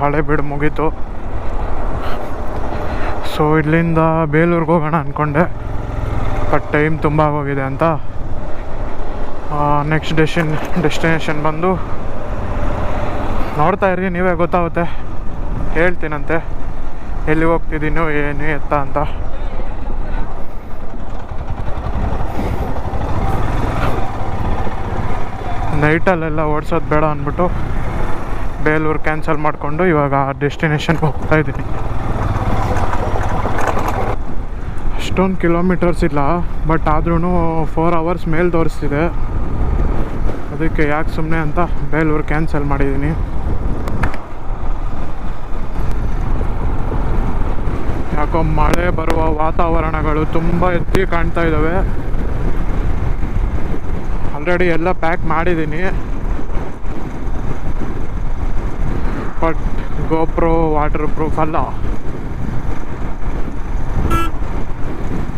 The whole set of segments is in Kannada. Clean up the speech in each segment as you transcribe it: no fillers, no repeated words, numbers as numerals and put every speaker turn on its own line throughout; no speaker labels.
ಹಳೇಬೀಡು ಮುಗೀತು. ಸೊ ಇಲ್ಲಿಂದ ಬೇಲೂರಿಗೆ ಹೋಗೋಣ ಅಂದ್ಕೊಂಡೆ, ಬಟ್ ಟೈಮ್ ತುಂಬ ಆಗೋಗಿದೆ ಅಂತ ನೆಕ್ಸ್ಟ್ ಡೆಸ್ಟಿನೇಷನ್ ಬಂದು ನೋಡ್ತಾ ಇರಿ, ನೀವೇ ಗೊತ್ತಾಗುತ್ತೆ. ಹೇಳ್ತೀನಂತೆ ಎಲ್ಲಿ ಹೋಗ್ತಿದ್ದೀನೋ ಏನು ಎತ್ತ ಅಂತ. ನೈಟಲ್ಲೆಲ್ಲ ಓಡಿಸೋದು ಬೇಡ ಅಂದ್ಬಿಟ್ಟು ಬೇಲೂರು ಕ್ಯಾನ್ಸಲ್ ಮಾಡಿಕೊಂಡು ಇವಾಗ ಡೆಸ್ಟಿನೇಷನ್ಗೆ ಹೋಗ್ತಾ ಇದ್ದೀನಿ. ಅಷ್ಟೊಂದು ಕಿಲೋಮೀಟರ್ಸ್ ಇಲ್ಲ, ಬಟ್ ಆದ್ರೂ 4 hours ಮೇಲೆ ತೋರಿಸ್ತಿದೆ. ಅದಕ್ಕೆ ಯಾಕೆ ಸುಮ್ಮನೆ ಅಂತ ಬೇಲೂರು ಕ್ಯಾನ್ಸಲ್ ಮಾಡಿದ್ದೀನಿ. ಯಾಕೋ ಮಳೆ ಬರುವ ವಾತಾವರಣಗಳು ತುಂಬ ಎತ್ತಿ ಕಾಣ್ತಾ ಇದ್ದಾವೆ. ಆಲ್ರೆಡಿ ಎಲ್ಲ ಪ್ಯಾಕ್ ಮಾಡಿದ್ದೀನಿ, ಬಟ್ ಗೋಪ್ರೋ ವಾಟರ್ ಪ್ರೂಫ್ ಅಲ್ಲ.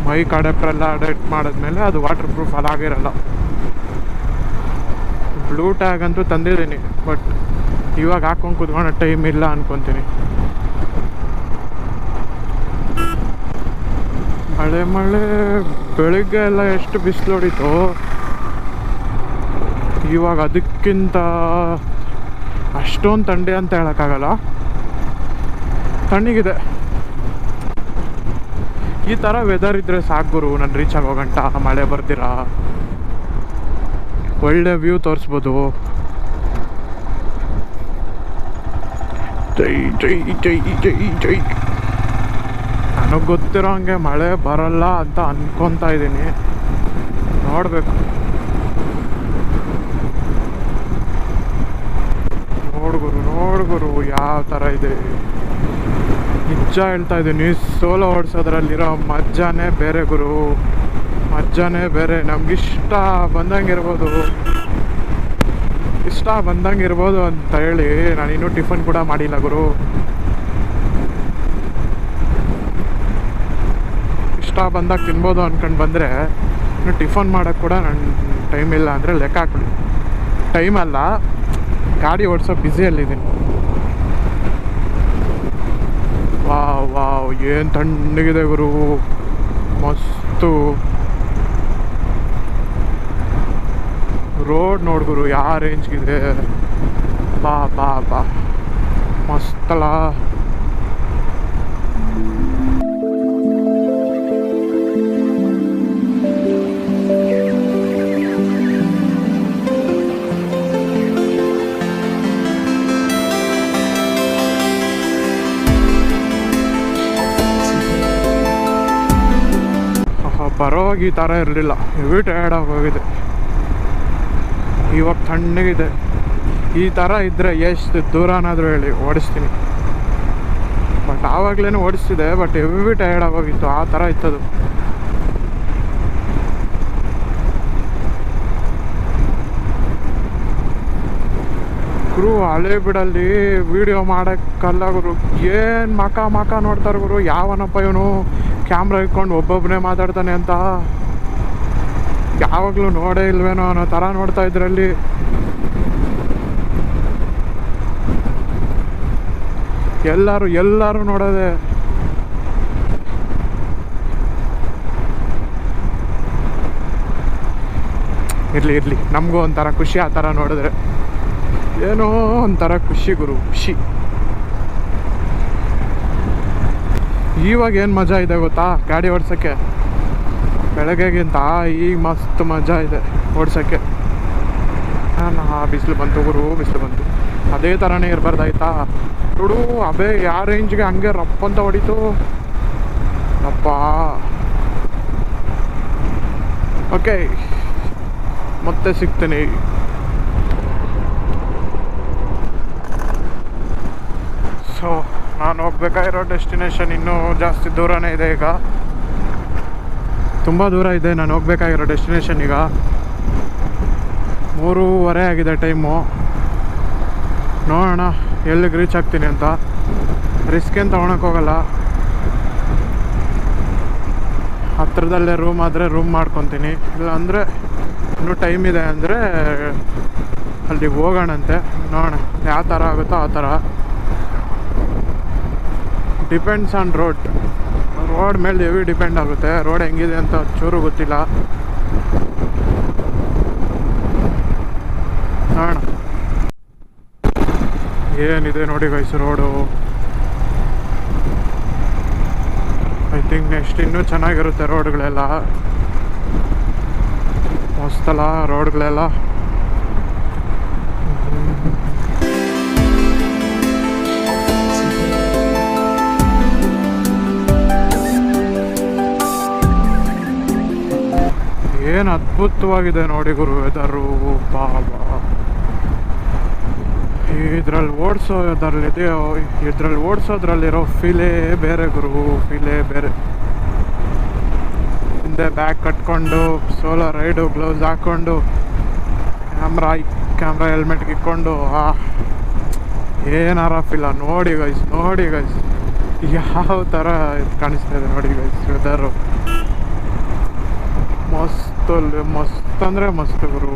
ಮೈಕ್ ಅಡಾಪ್ಟರೆಲ್ಲ ಅಡಾಪ್ಟ್ ಮಾಡಿದ್ಮೇಲೆ ಅದು ವಾಟರ್ ಪ್ರೂಫ್ ಅಲ್ಲಿ ಆಗಿರಲ್ಲ. ಬ್ಲೂ ಟ್ಯಾಗ್ ಅಂತೂ ತಂದಿದ್ದೀನಿ, ಬಟ್ ಇವಾಗ ಹಾಕೊಂಡು ಕೂತ್ಕೊಳ್ಳೋ ಟೈಮ್ ಇಲ್ಲ ಅನ್ಕೊತೀನಿ. ಮಳೆ ಬೆಳಿಗ್ಗೆ ಎಲ್ಲ ಎಷ್ಟು ಬಿಸಿಲು ಹೊಡಿತು, ಇವಾಗ ಅದಕ್ಕಿಂತ ಅಷ್ಟೊಂದು ಥಂಡಿ ಅಂತ ಹೇಳೋಕ್ಕಾಗಲ್ಲ, ತಣ್ಣಗಿದೆ. ಈ ಥರ ವೆದರ್ ಇದ್ದರೆ ಸಾಕು ಗುರು, ನಾನು ರೀಚ್ ಆಗೋ ಗಂಟ ಮಳೆ ಬರ್ದಿರಾ ಒಳ್ಳೆ ವ್ಯೂ ತೋರಿಸ್ಬೋದು. ಜೈ ಜೈ ಜೈ ಜೈ ಜೈ. ನನಗೆ ಗೊತ್ತಿರೋ ಹಂಗೆ ಮಳೆ ಬರಲ್ಲ ಅಂತ ಅನ್ಕೊತಾ ಇದ್ದೀನಿ, ನೋಡಬೇಕು. ನೋಡ್ಗುರು ಯಾವ ಥರ ಇದೆ. ನಿಜ ಹೇಳ್ತಾ ಇದ್ದೀನಿ, ಸೋಲೋ ಓಡಿಸೋದ್ರಲ್ಲಿರೋ ಮಜ್ಜಾನೇ ಬೇರೆ ಗುರು, ಮಜ್ಜಾನೇ ಬೇರೆ. ನಮ್ಗಿಷ್ಟ ಬಂದಂಗಿರ್ಬೋದು ಅಂತ ಹೇಳಿ ನಾನಿನ್ನೂ ಟಿಫನ್ ಕೂಡ ಮಾಡಿಲ್ಲ ಗುರು. ಇಷ್ಟ ಬಂದಾಗ ತಿನ್ಬೋದು ಅಂದ್ಕೊಂಡು ಬಂದರೆ ಇನ್ನು ಟಿಫನ್ ಮಾಡೋಕ್ಕೆ ಕೂಡ ನನ್ನ ಟೈಮ್ ಇಲ್ಲ ಅಂದರೆ ಲೆಕ್ಕ ಹಾಕ್ಬಿಡಿ. ಟೈಮ್ ಅಲ್ಲ, ಗಾಡಿ ಓಡಿಸೋ ಬ್ಯುಸಿಯಲ್ಲಿದ್ದೀನಿ. ವಾವ್ ಏನು ತಣ್ಣಗಿದೆ ಗುರು, ಮಸ್ತು. ರೋಡ್ ನೋಡ್ಗುರು ಯಾವ ರೇಂಜ್ಗಿದೆ, ಬಾ ಮಸ್ತಲ್ಲ. ಬರೋವಾಗ ಈ ಥರ ಇರಲಿಲ್ಲ, ಹೆವಿ ಟಯರ್ಡ್ ಆಗೋಗಿದೆ. ಇವಾಗ ತಣ್ಣಗಿದೆ. ಈ ಥರ ಇದ್ದರೆ ಎಷ್ಟು ದೂರನಾದರೂ ಹೇಳಿ ಓಡಿಸ್ತೀನಿ. ಬಟ್ ಆವಾಗಲೇ ಓಡಿಸ್ತಿದೆ, ಬಟ್ ಹೆವಿ ಟಯರ್ಡ್ ಆಗೋಗಿತ್ತು, ಆ ಥರ ಇತ್ತದು. ಗುರು ಹಳೇಬೀಡಲ್ಲಿ ವಿಡಿಯೋ ಮಾಡೋಕ್ಕಲ್ಲ ಗುರು, ಏನು ಮಕ ನೋಡ್ತಾರೆ ಗುರು. ಯಾವನಪ್ಪ ಇವನು ಕ್ಯಾಮ್ರಾ ಇಟ್ಕೊಂಡು ಒಬ್ಬೊಬ್ಬನೇ ಮಾತಾಡ್ತಾನೆ ಅಂತ, ಯಾವಾಗಲೂ ನೋಡೇ ಇಲ್ವೇನೋ ಅನ್ನೋ ಥರ ನೋಡ್ತಾ ಇದ್ರಲ್ಲಿ. ಎಲ್ಲರೂ ನೋಡೋದೆ. ಇರಲಿ ನಮಗೂ ಒಂಥರ ಖುಷಿ ಆ ಥರ ನೋಡಿದ್ರೆ, ಏನೋ ಒಂಥರ ಖುಷಿ ಗುರು, ಖುಷಿ. ಇವಾಗ ಏನು ಮಜಾ ಇದೆ ಗೊತ್ತಾ ಗಾಡಿ ಓಡ್ಸೋಕ್ಕೆ, ಬೆಳಗ್ಗೆಗಿಂತ ಈಗ ಮಸ್ತ್ ಮಜಾ ಇದೆ ಓಡ್ಸೋಕ್ಕೆ. ಬಿಸಿಲು ಬಂತು ಗುರು, ಬಿಸಿಲು ಬಂತು. ಅದೇ ಥರನೇ ಇರಬಾರ್ದಾಯ್ತಾ ನೋಡು. ಅಬೇ ಯಾವ ರೇಂಜ್ಗೆ ಹಂಗೆ ರಪ್ಪಂತ ಹೊಡಿತು ಅಪ್ಪ. ಓಕೆ, ಮತ್ತೆ ಸಿಗ್ತೀನಿ. ಸೊ ನಾನು ಹೋಗ್ಬೇಕಾಗಿರೋ ಡೆಸ್ಟಿನೇಷನ್ ಇನ್ನೂ ಜಾಸ್ತಿ ದೂರನೇ ಇದೆ. ಈಗ ತುಂಬ ದೂರ ಇದೆ ನಾನು ಹೋಗ್ಬೇಕಾಗಿರೋ ಡೆಸ್ಟಿನೇಷನ್. ಈಗ 3:30 ಆಗಿದೆ ಟೈಮು. ನೋಡೋಣ ಎಲ್ಲಿಗೆ ರೀಚ್ ಆಗ್ತೀನಿ ಅಂತ. ರಿಸ್ಕ್ ಏನು ತೊಗೊಳಕ್ಕೋಗಲ್ಲ. ಹತ್ತಿರದಲ್ಲೇ ರೂಮ್ ಆದರೆ ರೂಮ್ ಮಾಡ್ಕೊತೀನಿ, ಇಲ್ಲಾಂದರೆ ಇನ್ನೂ ಟೈಮ್ ಇದೆ ಅಂದರೆ ಅಲ್ಲಿಗೆ ಹೋಗೋಣಂತೆ. ನೋಡೋಣ ಯಾವ ಥರ ಆಗುತ್ತೋ ಆ ಥರ. ಡಿಪೆಂಡ್ಸ್ ಆನ್ ರೋಡ್ ಮೇಲೆ ಹೆವಿ ಡಿಪೆಂಡ್ ಆಗುತ್ತೆ. ರೋಡ್ ಹೆಂಗಿದೆ ಅಂತ ಚೂರು ಗೊತ್ತಿಲ್ಲ. ನೋಡೋಣ. ಏನಿದೆ ನೋಡಿ guys road. I think next ಇನ್ನೂ ಚೆನ್ನಾಗಿರುತ್ತೆ ರೋಡ್ಗಳೆಲ್ಲ. ಮಸ್ತಲ್ಲ ರೋಡ್ಗಳೆಲ್ಲ. ಏನು ಅದ್ಭುತವಾಗಿದೆ ನೋಡಿ ಗುರು ವೆದರು. ಬಾಬಾ, ಇದ್ರಲ್ಲಿ ಓಡಿಸೋದ್ರಲ್ಲಿರೋ ಫೀಲೇ ಬೇರೆ ಗುರು, ಫೀಲೇ ಬೇರೆ. ಹಿಂದೆ ಬ್ಯಾಗ್ ಕಟ್ಕೊಂಡು ಸೋಲೋ ರೈಡು, ಗ್ಲೌಸ್ ಹಾಕ್ಕೊಂಡು, ಕ್ಯಾಮ್ರಾ ಹೆಲ್ಮೆಟ್ಗೆ ಇಕ್ಕೊಂಡು ಏನಾರ ಫೀಲ. ನೋಡಿ ಗೈಸ್ ಯಾವ ಥರ ಕಾಣಿಸ್ತಾ ಇದೆ ನೋಡಿ ಗೈಸ್ ವೆದರು. ಮಸ್ತ್ ಅಂದರೆ ಮಸ್ತ್ ಗುರು.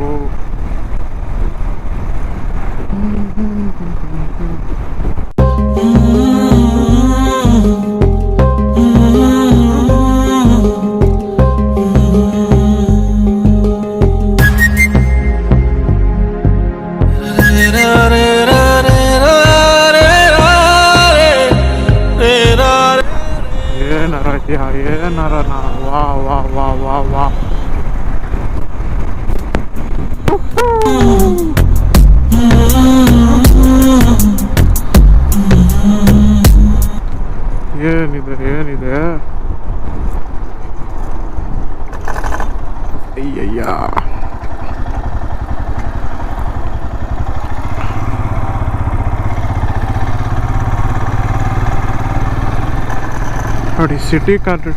ಏನಾರ ವಾ ವಾ ವಾ ವಾ ವಾ. ಏನಿದೆ ಅಯ್ಯಯ್ಯ. ನೋಡಿ ಸಿಟಿ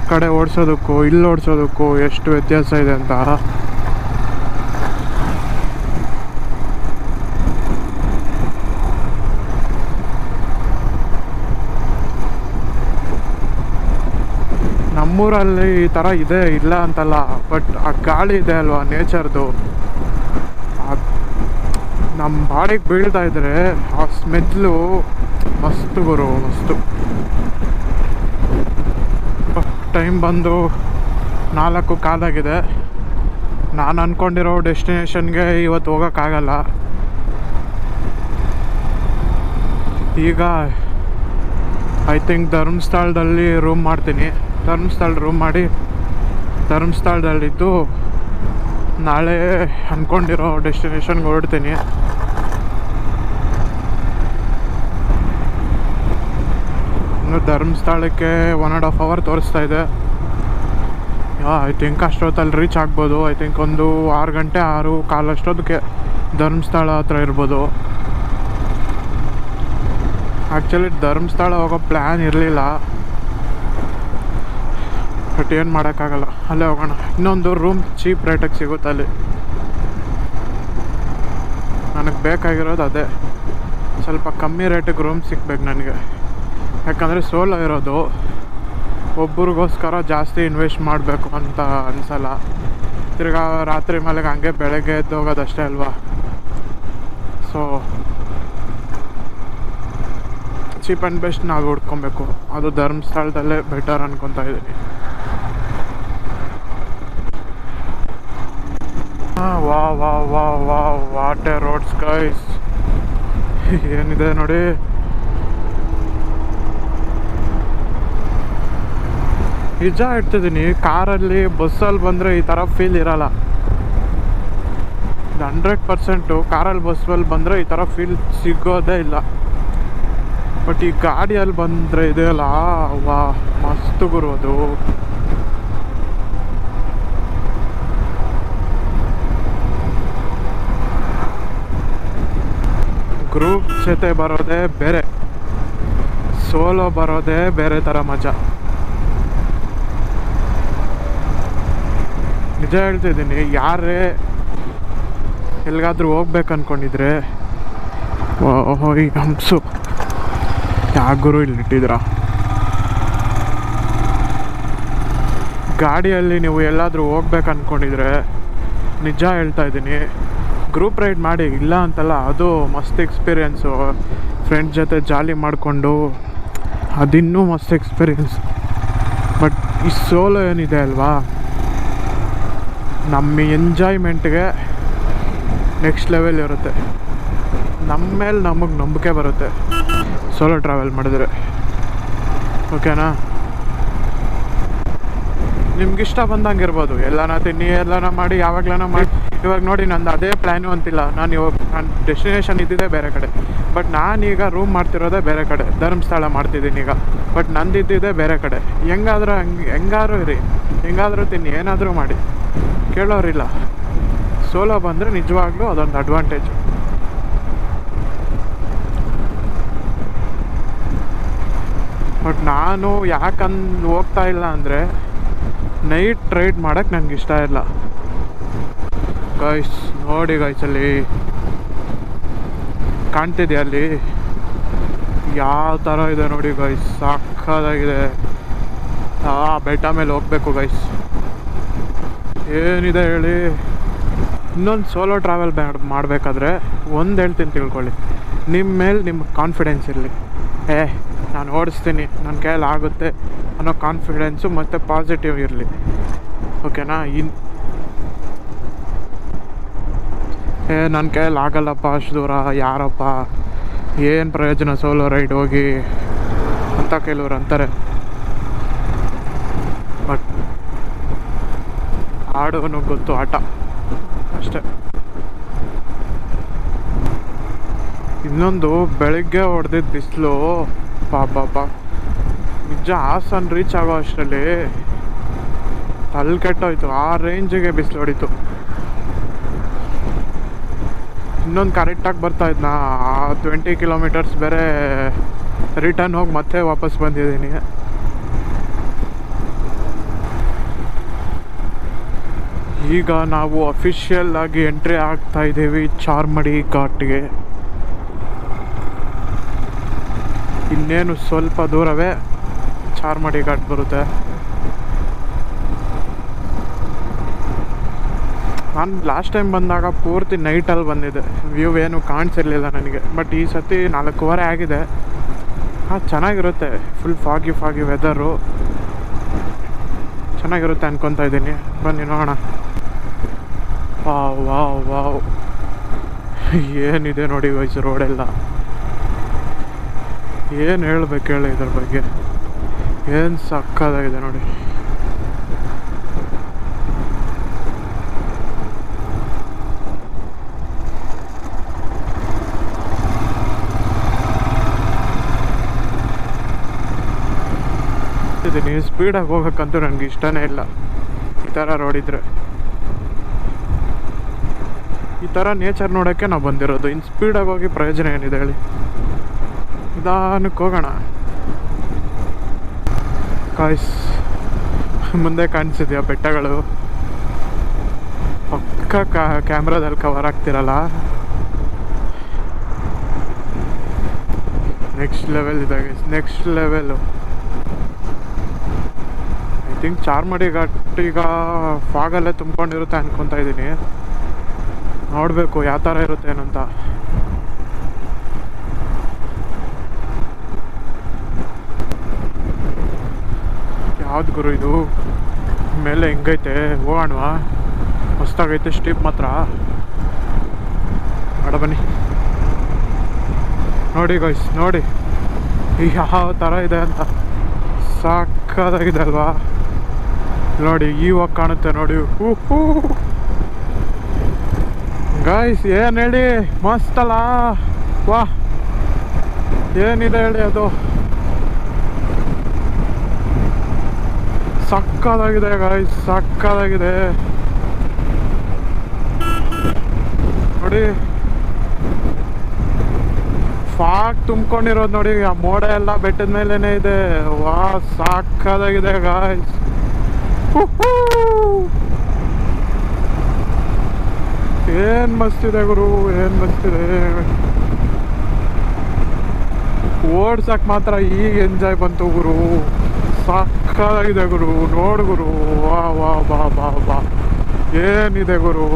ಕಡೆ ಓಡಿಸೋದಕ್ಕೂ ಇಲ್ಲಿ ಓಡಿಸೋದಕ್ಕೂ ಎಷ್ಟು ವ್ಯತ್ಯಾಸ ಇದೆ ಅಂತ. ನಮ್ಮೂರಲ್ಲಿ ಈ ಥರ ಇದೆ, ಇಲ್ಲ ಅಂತಲ್ಲ, ಬಟ್ ಆ ಗಾಳಿ ಇದೆ ಅಲ್ವಾ ನೇಚರ್ದು, ನಮ್ಮ ಬಾಡಿಗೆ ಬೀಳ್ತಾ ಇದ್ರೆ ಆ ಸ್ಮೆಲ್ಲು ಮಸ್ತು ಗುರು, ಮಸ್ತು. ಟೈಮ್ ಬಂದು 4:15 ನಾನು ಅಂದ್ಕೊಂಡಿರೋ ಡೆಸ್ಟಿನೇಷನ್ಗೆ ಇವತ್ತು ಹೋಗೋಕ್ಕಾಗಲ್ಲ. ಈಗ ಐ ಥಿಂಕ್ ಧರ್ಮಸ್ಥಳದಲ್ಲಿ ರೂಮ್ ಮಾಡ್ತೀನಿ. ರೂಮ್ ಮಾಡಿ ಧರ್ಮಸ್ಥಳದಲ್ಲಿದ್ದು ನಾಳೆ ಅಂದ್ಕೊಂಡಿರೋ ಡೆಸ್ಟಿನೇಷನ್ಗೆ ಹೊರಡ್ತೀನಿ. ಇನ್ನು ಧರ್ಮಸ್ಥಳಕ್ಕೆ 1.5 hour ತೋರಿಸ್ತಾ ಇದೆ. ಐ ಥಿಂಕ್ ಅಷ್ಟೊತ್ತಲ್ಲಿ ರೀಚ್ ಆಗ್ಬೋದು. ಐ ಥಿಂಕ್ ಒಂದು 6 ಗಂಟೆ 6:15 ಅಷ್ಟೊತ್ತಿಗೆ ಧರ್ಮಸ್ಥಳ ಹತ್ರ ಇರ್ಬೋದು. ಆ್ಯಕ್ಚುಲಿ ಧರ್ಮಸ್ಥಳ ಹೋಗೋ ಪ್ಲ್ಯಾನ್ ಇರಲಿಲ್ಲ, ಬಟ್ ಏನು ಮಾಡೋಕ್ಕಾಗಲ್ಲ, ಅಲ್ಲೇ ಹೋಗೋಣ. ಇನ್ನೊಂದು ರೂಮ್ ಚೀಪ್ ರೇಟಿಗೆ ಸಿಗುತ್ತೆ ಅಲ್ಲಿ. ನನಗೆ ಬೇಕಾಗಿರೋದು ಅದೇ, ಸ್ವಲ್ಪ ಕಮ್ಮಿ ರೇಟಿಗೆ ರೂಮ್ ಸಿಗ್ಬೇಕು ನನಗೆ. ಯಾಕಂದರೆ ಸೋಲೋ ಇರೋದು, ಒಬ್ರಿಗೋಸ್ಕರ ಜಾಸ್ತಿ ಇನ್ವೆಸ್ಟ್ ಮಾಡಬೇಕು ಅಂತ ಅನಿಸಲ್ಲ. ತಿರ್ಗಾ ರಾತ್ರಿ ಮೇಲೆ ಹಂಗೆ ಬೆಳಗ್ಗೆ ಎದ್ದು ಹೋಗೋದಷ್ಟೇ ಅಲ್ವಾ. ಸೊ ಚೀಪ್ ಆ್ಯಂಡ್ ಬೆಸ್ಟ್ ನಾವು ಹುಡ್ಕೊಬೇಕು. ಅದು ಧರ್ಮಸ್ಥಳದಲ್ಲೇ ಬೆಟರ್ ಅನ್ಕೊತಾ ಇದ್ದೀನಿ. ವಾ ವಾ ವಾ ವಾ ವಾಟ್ ಎ ರೋಡ್ಸ್ ಗೈಸ್. ಏನಿದೆ ನೋಡಿ. ನಿಜ ಇಡ್ತಿದ್ದೀನಿ, ಕಾರಲ್ಲಿ ಬಸ್ಸಲ್ಲಿ ಬಂದರೆ ಈ ಥರ ಫೀಲ್ ಇರಲ್ಲ. 100% ಕಾರಲ್ಲಿ ಬಸ್ಸಲ್ಲಿ ಬಂದರೆ ಈ ಥರ ಫೀಲ್ ಸಿಗೋದೇ ಇಲ್ಲ. ಬಟ್ ಈ ಗಾಡಿಯಲ್ಲಿ ಬಂದರೆ ಇದೆಯಲ್ಲ, ವಾ ಮಸ್ತು ಗುರು ಅದು. ಗ್ರೂಪ್ ಜೊತೆ ಬರೋದೇ ಬೇರೆ, ಸೋಲೋ ಬರೋದೇ ಬೇರೆ ಥರ ಮಜಾ. ನಿಜ ಹೇಳ್ತಿದ್ದೀನಿ, ಯಾರೇ ಎಲ್ಲಿಗಾದ್ರೂ ಹೋಗ್ಬೇಕು ಅಂದ್ಕೊಂಡಿದ್ರೆ, ಓಹೋ ಈ ಹಂಸು ಯಾವ ಗುರು ಇಲ್ಲಿ ಇಟ್ಟಿದ್ದೀರಾ. ಗಾಡಿಯಲ್ಲಿ ನೀವು ಎಲ್ಲಾದರೂ ಹೋಗ್ಬೇಕು ಅಂದ್ಕೊಂಡಿದ್ರೆ ನಿಜ ಹೇಳ್ತಾ ಇದ್ದೀನಿ, ಗ್ರೂಪ್ ರೈಡ್ ಮಾಡಿ, ಇಲ್ಲ ಅಂತಲ್ಲ, ಅದು ಮಸ್ತ್ ಎಕ್ಸ್ಪೀರಿಯೆನ್ಸು. ಫ್ರೆಂಡ್ಸ್ ಜೊತೆ ಜಾಲಿ ಮಾಡಿಕೊಂಡು ಅದಿನ್ನೂ ಮಸ್ತ್ ಎಕ್ಸ್ಪೀರಿಯನ್ಸ್. ಬಟ್ ಈ ಸೋಲೋ ಏನಿದೆ ಅಲ್ವಾ, ನಮ್ಮ ಎಂಜಾಯ್ಮೆಂಟ್ಗೆ ನೆಕ್ಸ್ಟ್ ಲೆವೆಲ್ ಇರುತ್ತೆ. ನಮ್ಮ ಮೇಲೆ ನಮಗೆ ನಂಬಿಕೆ ಬರುತ್ತೆ ಸೋಲೋ ಟ್ರಾವೆಲ್ ಮಾಡಿದ್ರೆ. ಓಕೆನಾ? ನಿಮ್ಗಿಷ್ಟ ಬಂದಂಗೆ ಇರ್ಬೋದು, ಎಲ್ಲನ ತಿನ್ನಿ, ಎಲ್ಲನ ಮಾಡಿ, ಯಾವಾಗ್ಲನ ಮಾಡಿ. ಇವಾಗ ನೋಡಿ, ನಂದು ಅದೇ ಪ್ಲ್ಯಾನು ಅಂತಿಲ್ಲ. ನಾನು ಡೆಸ್ಟಿನೇಷನ್ ಇದ್ದಿದ್ದೇ ಬೇರೆ ಕಡೆ, ಬಟ್ ನಾನೀಗ ರೂಮ್ ಮಾಡ್ತಿರೋದೇ ಬೇರೆ ಕಡೆ, ಧರ್ಮಸ್ಥಳ ಮಾಡ್ತಿದ್ದೀನಿ ಈಗ. ಬಟ್ ನಂದು ಇದ್ದಿದ್ದೇ ಬೇರೆ ಕಡೆ. ಹೆಂಗಾದ್ರೂ ಇರಿ, ಹೆಂಗಾದರೂ ತಿನ್ನಿ, ಏನಾದರೂ ಮಾಡಿ, ಕೇಳೋರಿಲ್ಲ. ಸೋಲೋ ಬಂದರೆ ನಿಜವಾಗ್ಲೂ ಅದೊಂದು ಅಡ್ವಾಂಟೇಜು. ಬಟ್ ನಾನು ಯಾಕಂದು ಹೋಗ್ತಾ ಇಲ್ಲ ಅಂದರೆ, ನೈಟ್ ರೈಡ್ ಮಾಡೋಕ್ಕೆ ನನಗೆ ಇಷ್ಟ ಇಲ್ಲ. ಗೈಸ್ ನೋಡಿ, ಗೈಸ್ ಅಲ್ಲಿ ಕಾಣ್ತಿದೆಯಾ, ಅಲ್ಲಿ ಯಾವ ಥರ ಇದೆ ನೋಡಿ ಗೈಸ್, ಸಾಕಾಗಿದೆ. ಬೆಟ್ಟ ಮೇಲೆ ಹೋಗ್ಬೇಕು ಗೈಸ್. ಏನಿದೆ ಹೇಳಿ, ಇನ್ನೊಂದು ಸೋಲೋ ಟ್ರಾವೆಲ್ ಮಾಡಬೇಕಾದ್ರೆ ಒಂದು ಹೇಳ್ತೀನಿ ತಿಳ್ಕೊಳ್ಳಿ, ನಿಮ್ಮ ಮೇಲೆ ನಿಮ್ಗೆ ಕಾನ್ಫಿಡೆನ್ಸ್ ಇರಲಿ. ನಾನು ಓಡಿಸ್ತೀನಿ, ನನ್ನ ಕೈಯಲ್ಲಿ ಆಗುತ್ತೆ ಅನ್ನೋ ಕಾನ್ಫಿಡೆನ್ಸು ಮತ್ತು ಪಾಸಿಟಿವ್ ಇರಲಿ. ಓಕೆನಾ? ನನ್ನ ಕೈಯಲ್ಲಿ ಆಗಲ್ಲಪ್ಪ ಅಷ್ಟು ದೂರ, ಯಾರಪ್ಪ, ಏನು ಪ್ರಯೋಜನ ಸೋಲೋ ರೈಡ್ ಹೋಗಿ ಅಂತ ಕೆಲವ್ರು ಅಂತಾರೆ. ಬಟ್ ಆಡೋನು ಗೊತ್ತು ಆಟ ಅಷ್ಟೇ. ಇನ್ನೊಂದು, ಬೆಳಗ್ಗೆ ಹೊಡೆದಿದ್ದ ಬಿಸಿಲು, ಪಾಪ ನಿಜ ಹಾಸನ್ ರೀಚ್ ಆಗೋ ಅಷ್ಟರಲ್ಲಿ ತಲೆ ಕೆಟ್ಟೋಯ್ತು. ಆ ರೇಂಜಿಗೆ ಬಿಸಿಲು ಹೊಡಿತು. ಇನ್ನೊಂದು ಕರೆಕ್ಟಾಗಿ ಬರ್ತಾಯಿದ್ನ, 20 ಕಿಲೋಮೀಟರ್ಸ್ ಬೇರೆ ರಿಟರ್ನ್ ಹೋಗಿ ಮತ್ತೆ ವಾಪಸ್ ಬಂದಿದ್ದೀನಿ. ಈಗ ನಾವು ಅಫಿಷಿಯಲ್ ಆಗಿ ಎಂಟ್ರಿ ಆಗ್ತಾ ಇದ್ದೀವಿ ಚಾರ್ಮಡಿ ಘಾಟ್ಗೆ. ಇನ್ನೇನು ಸ್ವಲ್ಪ ದೂರವೇ ಚಾರ್ಮಡಿ ಘಾಟ್ ಬರುತ್ತೆ. ನಾನು ಲಾಸ್ಟ್ ಟೈಮ್ ಬಂದಾಗ ಪೂರ್ತಿ ನೈಟಲ್ಲಿ ಬಂದಿದ್ದೆ, ವ್ಯೂ ಏನು ಕಾಣಿಸಿರ್ಲಿಲ್ಲ ನನಗೆ. ಬಟ್ ಈ ಸತಿ 4:15 ಆಗಿದೆ. ಚೆನ್ನಾಗಿರುತ್ತೆ, ಫುಲ್ ಫಾಗಿ ವೆದರು ಚೆನ್ನಾಗಿರುತ್ತೆ ಅನ್ಕೊತಾ ಇದ್ದೀನಿ. ಬನ್ನಿ ನೋಡೋಣ. ವಾವ್ ಏನಿದೆ ನೋಡಿ ವಯಸ್ಸು, ರೋಡೆಲ್ಲ ಏನು ಹೇಳ್ಬೇಕು ಹೇಳಿ ಇದ್ರ ಬಗ್ಗೆ, ಏನು ಸಕ್ಕತ್ತಾಗಿದೆ ನೋಡಿ. ಇದೀನಿ ಸ್ಪೀಡಾಗಿ ಹೋಗ್ಬೇಕಂತೂ ನನಗೆ ಇಷ್ಟನೇ ಇಲ್ಲ. ಈ ಥರ ರೋಡ್ ಇದ್ರೆ, ಈ ಥರ ನೇಚರ್ ನೋಡೋಕ್ಕೆ ನಾವು ಬಂದಿರೋದು. ಇನ್ನು ಸ್ಪೀಡಾಗಿ ಹೋಗಿ ಪ್ರಯೋಜನ ಏನಿದೆ ಹೇಳಿ? ನಿಧಾನಕ್ಕೆ ಹೋಗೋಣ. ಕಾಯ್ಸ್ ಮುಂದೆ ಕಾಣಿಸಿದ್ಯಾ ಬೆಟ್ಟಗಳು? ಪಕ್ಕ ಕ್ಯಾಮ್ರಾದಲ್ಲಿ ಕವರ್ ಆಗ್ತಿರಲ್ಲ. ನೆಕ್ಸ್ಟ್ ಲೆವೆಲ್ ಇದಾಗೆ, next level. I think Charmadi Ghat ಈಗ ಫಾಗಲ್ಲೇ ತುಂಬ್ಕೊಂಡಿರುತ್ತೆ ಅನ್ಕೊತಾ ಇದ್ದೀನಿ. ನೋಡಬೇಕು ಯಾವ ಥರ ಇರುತ್ತೆ ಏನಂತ. ಯಾವ್ದು ಗುರು ಇದು? ಮೇಲೆ ಹೆಂಗೈತೆ, ಹೋಗೋಣವಾ? ಹೊಸ್ದಾಗೈತೆ ಸ್ಟೀಪ್ ಮಾತ್ರ. ಮಾಡ ಬನ್ನಿ. ನೋಡಿ ಗೈಸ್, ನೋಡಿ ಯಾವ ಥರ ಇದೆ ಅಂತ. ಸಾಕಾಗಿದೆ ಅಲ್ವಾ? ನೋಡಿ ಇವಾಗ ಕಾಣುತ್ತೆ ನೋಡಿ. ಗೈಸ್ ಏನು ಹೇಳಿ, ಮಸ್ತಲ್ಲ? ವಾ, ಏನಿದೆ ಹೇಳಿ ಅದು, ಸಕ್ಕದಾಗಿದೆ ಗೈಸ್, ಸಕ್ಕದಾಗಿದೆ ನೋಡಿ. ಫಾಗ್ ತುಂಬ್ಕೊಂಡಿರೋದು ನೋಡಿ, ಆ ಮೋಡ ಎಲ್ಲ ಬೆಟ್ಟದ ಮೇಲೇನೆ ಇದೆ. ವಾ, ಸಾಕಾಗಿದೆ ಗಾಯ್ಸ್. ಏನ್ ಮಸ್ತಿದೆ ಗುರು, ಏನ್ ಮಸ್ತಿದೆ. ಓಡ್ಸಕ್ ಮಾತ್ರ ಈಗ ಎಂಜಾಯ್ ಬಂತು ಗುರು. ಸಾಕಾಗಿದೆ ಗುರು, ನೋಡು ಗುರು. ವಾ ವಾ ಬಾ ಬಾ ಬಾ, ಏನಿದೆ ಗುರು.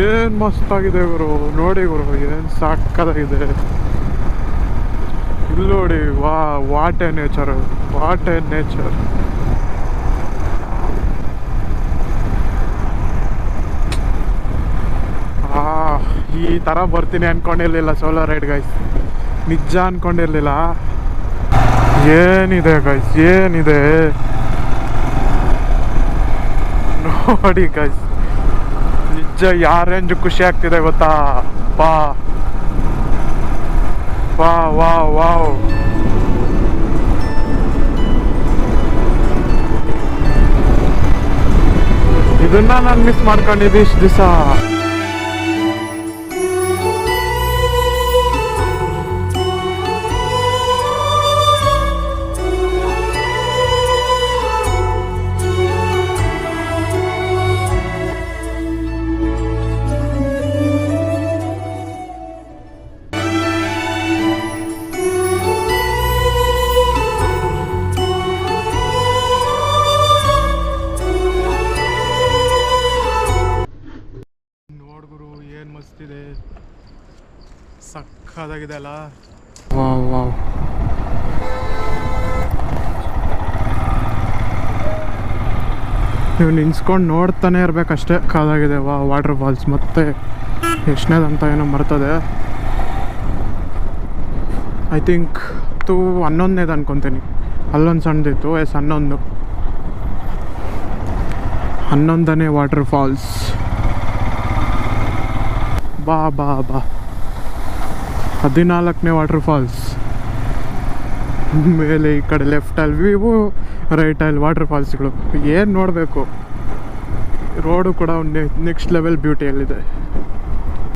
ಏನು ಮಸ್ತಾಗಿದೆ ಗುರು, ನೋಡಿ ಗುರು ಏನು ಸಾಕಾಗಿದೆ. ಇಲ್ಲಿ ನೋಡಿ, what A nature, what A nature. ಈ ಥರ ಬರ್ತೀನಿ ಅಂದ್ಕೊಂಡಿರಲಿಲ್ಲ ಸೋಲೋ ರೈಡ್ ಗೈಸ್, ನಿಜ ಅಂದ್ಕೊಂಡಿರಲಿಲ್ಲ. ಏನಿದೆ ಗೈಸ್, ಏನಿದೆ ನೋಡಿ ಗೈಸ್, ನಿಜ ಯಾವ ರೇಂಜ್ ಖುಷಿ ಆಗ್ತಿದೆ ಗೊತ್ತಾ. ವಾ ವಾ ವಾ ವಾವ್. ಇದನ್ನ ನಾನು ಮಿಸ್ ಮಾಡ್ಕೊಂಡಿದ್ದೆ ಇಷ್ಟು ದಿವಸ. ಸಕ್ಕದಾಗಿದೆ ಅಲ್ಲ. Wow wow. ನೀವು ನಿನ್ಸ್ಕೊಂಡು ನೋಡ್ತಾನೆ ಇರ್ಬೇಕಷ್ಟೇ, ಕಾದಾಗಿದೆ. ವಾಟರ್ ಫಾಲ್ಸ್ ಮತ್ತೆ ಎಷ್ಟನೇದಂತ ಏನೋ ಮರ್ತದೆ. ಐ ಥಿಂಕ್ 11ನೇದು ಅನ್ಕೊತೀನಿ. ಅಲ್ಲೊಂದು ಸಣ್ಣದಿತ್ತು, 11ನೇ ವಾಟರ್ ಫಾಲ್ಸ್. ಬಾ ಬಾ ಬಾ. 14ನೇ ವಾಟರ್ ಫಾಲ್ಸ್ ಮೇಲೆ. ಈ ಕಡೆ ಲೆಫ್ಟಲ್ಲಿ ವ್ಯೂ, ರೈಟಲ್ಲಿ ವಾಟರ್ ಫಾಲ್ಸ್ಗಳು. ಏನು ನೋಡಬೇಕು. ರೋಡು ಕೂಡ ನೆಕ್ಸ್ಟ್ ಲೆವೆಲ್ ಬ್ಯೂಟಿಯಲ್ಲಿದೆ.